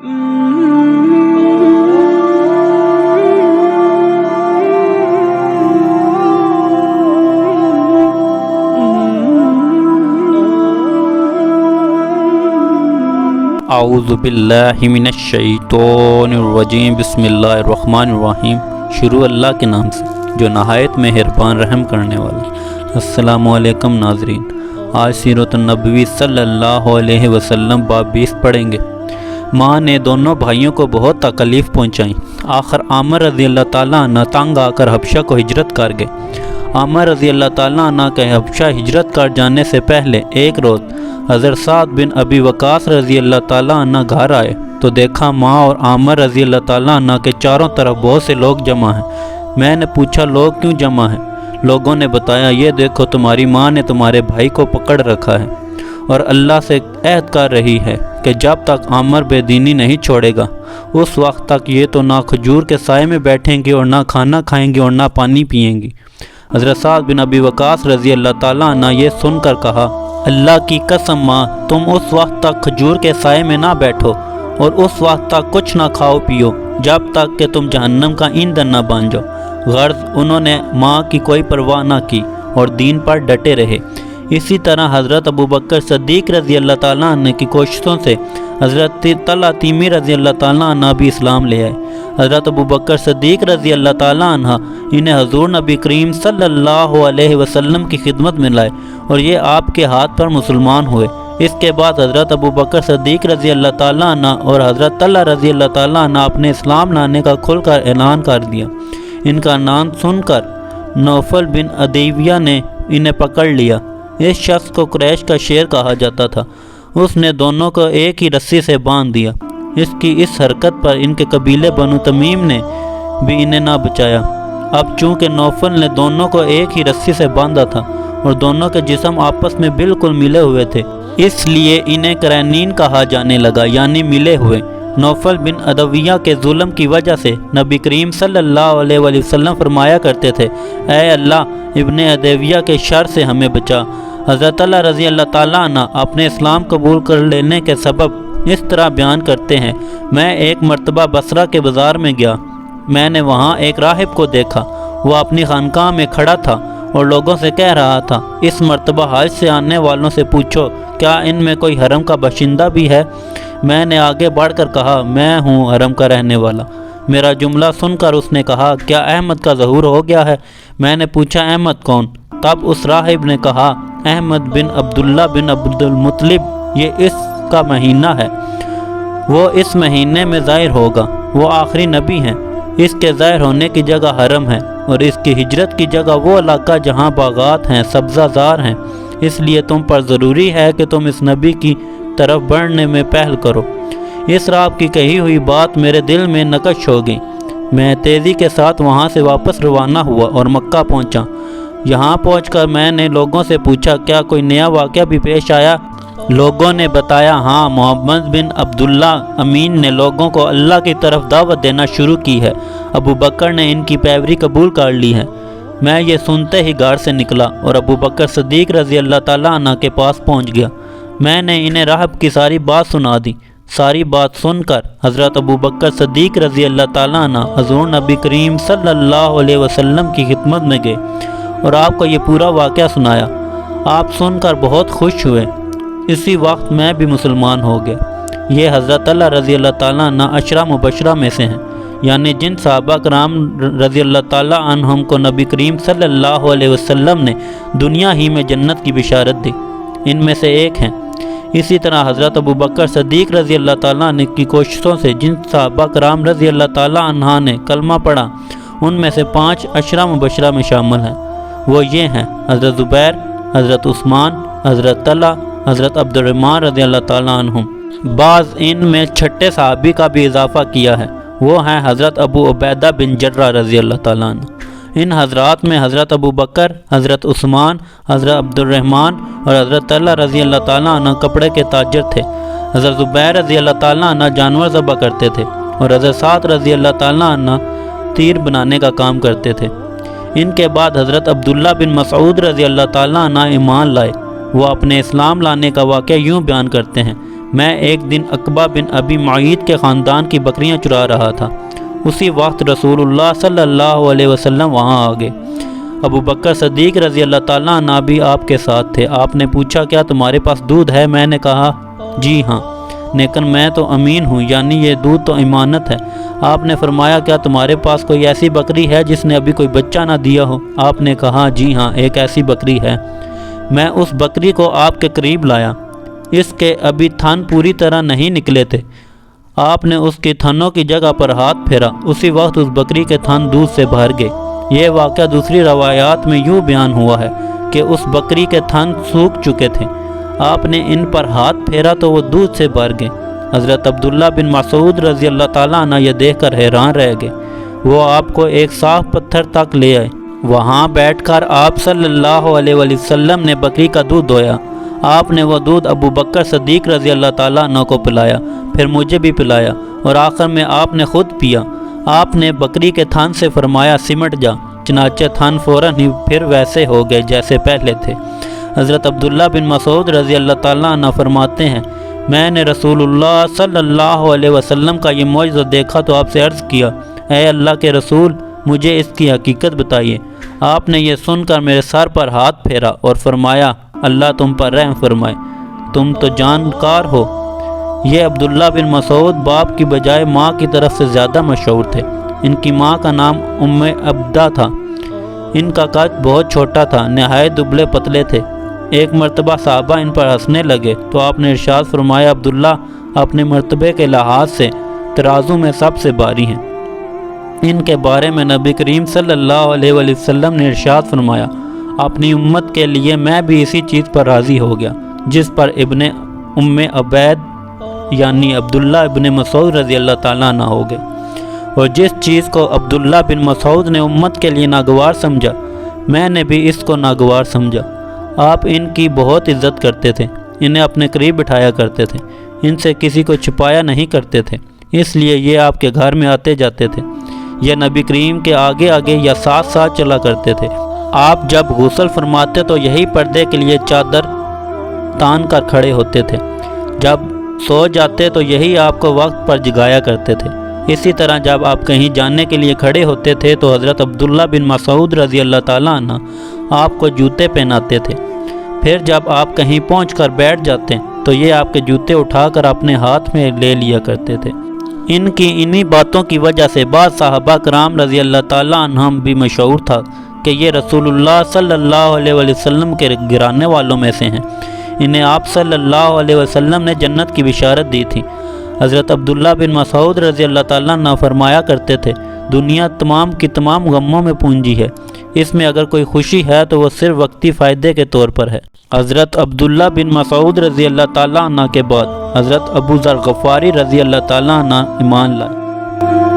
اعوذ باللہ من الشیطان الرجیم، بسم اللہ الرحمن الرحیم۔ شروع اللہ کے نام سے جو نہایت مہربان رحم کرنے والا۔ السلام علیکم ناظرین، آج سیرت النبوی صلی اللہ علیہ وسلم باب 20 پڑھیں گے۔ ماں نے دونوں بھائیوں کو بہت تکلیف پہنچائیں۔ آخر عامر رضی اللہ تعالیٰ عنہ تنگ آ کر حبشہ کو ہجرت کر گئے۔ عامر رضی اللہ تعالیٰ عنہ کے حبشہ ہجرت کر جانے سے پہلے ایک روز حضرت سعد بن ابی وقاص رضی اللہ تعالیٰ عنہ گھر آئے تو دیکھا ماں اور عامر رضی اللہ تعالیٰ عنہ کے چاروں طرف بہت سے لوگ جمع ہیں۔ میں نے پوچھا لوگ کیوں جمع ہیں؟ لوگوں نے بتایا یہ دیکھو تمہاری ماں نے تمہارے بھائی کو پکڑ رکھا ہے اور اللہ سے عہد کر رہی ہے کہ جب تک عامر بے دینی نہیں چھوڑے گا اس وقت تک یہ تو نہ کھجور کے سائے میں بیٹھیں گی اور نہ کھانا کھائیں گی اور نہ پانی پئیں گی۔ حضرت سعد بن ابی وقاص رضی اللہ تعالیٰ عنہ یہ سن کر کہا، اللہ کی قسم ماں، تم اس وقت تک کھجور کے سائے میں نہ بیٹھو اور اس وقت تک کچھ نہ کھاؤ پیو جب تک کہ تم جہنم کا ایندھن نہ بن جاؤ۔ غرض انہوں نے ماں کی کوئی پرواہ نہ کی اور دین پر ڈٹے رہے۔ اسی طرح حضرت ابوبکر صدیق رضی اللہ تعالیٰ عنہ کی کوششوں سے حضرت طلحہ تیمی رضی اللہ تعالیٰ عنہ بھی اسلام لے آئے۔ حضرت ابوبکر صدیق رضی اللہ تعالیٰ عنہ انہیں حضور نبی کریم صلی اللہ علیہ وسلم کی خدمت میں لائے اور یہ آپ کے ہاتھ پر مسلمان ہوئے۔ اس کے بعد حضرت ابوبکر صدیق رضی اللہ تعالیٰ عنہ اور حضرت طلحہ رضی اللہ تعالیٰ عنہ اپنے اسلام لانے کا کھل کر اعلان کر دیا۔ ان کا نام سن کر نوفل بن عدیویہ نے انہیں پکڑ لیا۔ اس شخص کو قریش کا شیر کہا جاتا تھا۔ اس نے دونوں کو ایک ہی رسی سے باندھ دیا۔ اس کی اس حرکت پر ان کے قبیلے بنو تمیم نے بھی انہیں نہ بچایا۔ اب چونکہ نوفل نے دونوں کو ایک ہی رسی سے باندھا تھا اور دونوں کے جسم آپس میں بالکل ملے ہوئے تھے، اس لیے انہیں قرینین کہا جانے لگا، یعنی ملے ہوئے۔ نوفل بن عدویہ کے ظلم کی وجہ سے نبی کریم صلی اللہ علیہ وآلہ وسلم فرمایا کرتے تھے، اے اللہ ابن عدویہ کے شر سے ہمیں بچا۔ حضرت طلحہ رضی اللہ تعالیٰ عنہ اپنے اسلام قبول کر لینے کے سبب اس طرح بیان کرتے ہیں، میں ایک مرتبہ بصرہ کے بازار میں گیا، میں نے وہاں ایک راہب کو دیکھا، وہ اپنی خانقاہ میں کھڑا تھا اور لوگوں سے کہہ رہا تھا، اس مرتبہ حج سے آنے والوں سے پوچھو کیا ان میں کوئی حرم کا باشندہ بھی ہے؟ میں نے آگے بڑھ کر کہا میں ہوں حرم کا رہنے والا۔ میرا جملہ سن کر اس نے کہا کیا احمد کا ظہور ہو گیا ہے؟ میں نے پوچھا احمد کون؟ تب اس راہب نے کہا احمد بن عبداللہ بن عبد المطلب، یہ اس کا مہینہ ہے، وہ اس مہینے میں ظاہر ہوگا، وہ آخری نبی ہیں، اس کے ظاہر ہونے کی جگہ حرم ہے اور اس کی ہجرت کی جگہ وہ علاقہ جہاں باغات ہیں، سبزہ زار ہیں، اس لیے تم پر ضروری ہے کہ تم اس نبی کی طرف بڑھنے میں پہل کرو۔ اس راہب کی کہی ہوئی بات میرے دل میں نقش ہو گئی۔ میں تیزی کے ساتھ وہاں سے واپس روانہ ہوا اور مکہ پہنچا۔ یہاں پہنچ کر میں نے لوگوں سے پوچھا کیا کوئی نیا واقعہ بھی پیش آیا؟ لوگوں نے بتایا ہاں، محمد بن عبداللہ امین نے لوگوں کو اللہ کی طرف دعوت دینا شروع کی ہے، ابوبکر نے ان کی پیروی قبول کر لی ہے۔ میں یہ سنتے ہی گھر سے نکلا اور ابوبکر صدیق رضی اللہ تعالیٰ عنہ کے پاس پہنچ گیا۔ میں نے انہیں راہب کی ساری بات سنا دی۔ ساری بات سن کر حضرت ابوبکر صدیق رضی اللہ تعالیٰ عنہ حضور نبی کریم صلی اللہ علیہ وسلم کی خدمت میں گئے اور آپ کو یہ پورا واقعہ سنایا۔ آپ سن کر بہت خوش ہوئے۔ اسی وقت میں بھی مسلمان ہو گیا۔ یہ حضرت طلحہ رضی اللہ تعالیٰ عنہ عشرہ مبشرہ میں سے ہیں، یعنی جن صحابہ کرام رضی اللہ تعالیٰ عنہم کو نبی کریم صلی اللہ علیہ وسلم نے دنیا ہی میں جنت کی بشارت دی، ان میں سے ایک ہیں۔ اسی طرح حضرت ابوبکر صدیق رضی اللہ تعالیٰ عنہ کی کوششوں سے جن صحابہ کرام رضی اللہ تعالیٰ عنہ نے کلمہ پڑھا ان میں سے 5 عشرہ مبشرہ میں شامل ہیں۔ وہ یہ ہیں حضرت زبیر، حضرت عثمان، حضرت طلحہ، حضرت عبد الرحمن رضی اللہ تعالیٰ عنہم۔ بعض ان میں چھٹے صحابی کا بھی اضافہ کیا ہے، وہ ہیں حضرت ابو عبیدہ بن جرہ رضی اللہ تعالیٰ عنہ۔ ان حضرات میں حضرت ابوبکر، حضرت عثمان، حضرت عبد الرحمن اور حضرت طلحہ رضی اللہ تعالیٰ عنہ کپڑے کے تاجر تھے۔ حضرت زبیر رضی اللہ تعالیٰ عنہ جانور ذبح کرتے تھے اور حضرت سعد رضی اللہ تعالیٰ عنہ تیر بنانے کا کام کرتے تھے۔ ان کے بعد حضرت عبداللہ بن مسعود رضی اللہ تعالیٰ عنہ ایمان لائے۔ وہ اپنے اسلام لانے کا واقعہ یوں بیان کرتے ہیں، میں ایک دن عقبہ بن ابی معیط کے خاندان کی بکریاں چرا رہا تھا۔ اسی وقت رسول اللہ صلی اللہ علیہ وسلم وہاں آ گئے۔ ابو بکر صدیق رضی اللہ تعالیٰ عنہ بھی آپ کے ساتھ تھے۔ آپ نے پوچھا کیا تمہارے پاس دودھ ہے؟ میں نے کہا جی ہاں، لیکن میں تو امین ہوں، یعنی یہ دودھ تو امانت ہے۔ آپ نے فرمایا کیا تمہارے پاس کوئی ایسی بکری ہے جس نے ابھی کوئی بچہ نہ دیا ہو؟ آپ نے کہا جی ہاں، ایک ایسی بکری ہے۔ میں اس بکری کو آپ کے قریب لایا، اس کے ابھی تھن پوری طرح نہیں نکلے تھے۔ آپ نے اس کے تھنوں کی جگہ پر ہاتھ پھیرا، اسی وقت اس بکری کے تھن دودھ سے بھر گئے۔ یہ واقعہ دوسری روایات میں یوں بیان ہوا ہے کہ اس بکری کے تھن سوکھ چکے تھے، آپ نے ان پر ہاتھ پھیرا تو وہ دودھ سے بھر گئے۔ حضرت عبداللہ بن مسعود رضی اللہ تعالیٰ عنہ یہ دیکھ کر حیران رہ گئے۔ وہ آپ کو ایک صاف پتھر تک لے آئے، وہاں بیٹھ کر آپ صلی اللہ علیہ وسلم نے بکری کا دودھ دویا۔ آپ نے وہ دودھ ابو بکر صدیق رضی اللہ تعالیٰ عنہ کو پلایا، پھر مجھے بھی پلایا، اور آخر میں آپ نے خود پیا۔ آپ نے بکری کے تھن سے فرمایا سمٹ جا، چنانچہ تھن فوراً ہی پھر ویسے ہو گئے جیسے پہلے تھے۔ حضرت عبداللہ بن مسعود رضی اللہ تعالیٰ عنہ فرماتے ہیں میں نے رسول اللہ صلی اللہ علیہ وسلم کا یہ معجزہ دیکھا تو آپ سے عرض کیا اے اللہ کے رسول مجھے اس کی حقیقت بتائیے۔ آپ نے یہ سن کر میرے سر پر ہاتھ پھیرا اور فرمایا اللہ تم پر رحم فرمائے، تم تو جانکار ہو۔ یہ عبداللہ بن مسعود باپ کی بجائے ماں کی طرف سے زیادہ مشہور تھے۔ ان کی ماں کا نام ام عبدہ تھا۔ ان کا قد بہت چھوٹا تھا، نہایت دبلے پتلے تھے۔ ایک مرتبہ صحابہ ان پر ہنسنے لگے تو آپ نے ارشاد فرمایا عبداللہ اپنے مرتبے کے لحاظ سے ترازو میں سب سے بھاری ہیں۔ ان کے بارے میں نبی کریم صلی اللہ علیہ وسلم نے ارشاد فرمایا اپنی امت کے لیے میں بھی اسی چیز پر راضی ہو گیا جس پر ابن ام عبید یعنی عبداللہ ابن مسعود رضی اللہ تعالیٰ عنہ ہو گئے، اور جس چیز کو عبداللہ بن مسعود نے امت کے لیے ناگوار سمجھا میں نے بھی اس کو ناگوار سمجھا۔ آپ ان کی بہت عزت کرتے تھے، انہیں اپنے قریب بٹھایا کرتے تھے، ان سے کسی کو چھپایا نہیں کرتے تھے، اس لیے یہ آپ کے گھر میں آتے جاتے تھے۔ یہ نبی کریم کے آگے آگے یا ساتھ ساتھ چلا کرتے تھے۔ آپ جب غسل فرماتے تو یہی پردے کے لیے چادر تان کر کھڑے ہوتے تھے، جب سو جاتے تو یہی آپ کو وقت پر جگایا کرتے تھے۔ اسی طرح جب آپ کہیں جانے کے لیے کھڑے ہوتے تھے تو حضرت عبداللہ بن مسعود رضی اللہ تعالیٰ عنہ آپ کو جوتے پہناتے تھے، پھر جب آپ کہیں پہنچ کر بیٹھ جاتے تو یہ آپ کے جوتے اٹھا کر اپنے ہاتھ میں لے لیا کرتے تھے۔ ان کی انہی باتوں کی وجہ سے بعض صحابہ کرام رضی اللہ تعالیٰ عنہم بھی مشہور تھا کہ یہ رسول اللہ صلی اللہ علیہ وسلم کے گرانے والوں میں سے ہیں، انہیں آپ صلی اللہ علیہ وسلم نے جنت کی بشارت دی تھی۔ حضرت عبداللہ بن مسعود رضی اللہ تعالیٰ عنہ فرمایا کرتے تھے دنیا تمام کی تمام غموں میں پونجی ہے، اس میں اگر کوئی خوشی ہے تو وہ صرف وقتی فائدے کے طور پر ہے۔ حضرت عبداللہ بن مسعود رضی اللہ تعالیٰ عنہ کے بعد حضرت ابو ذر غفاری رضی اللہ تعالیٰ عنہ ایمان لائے۔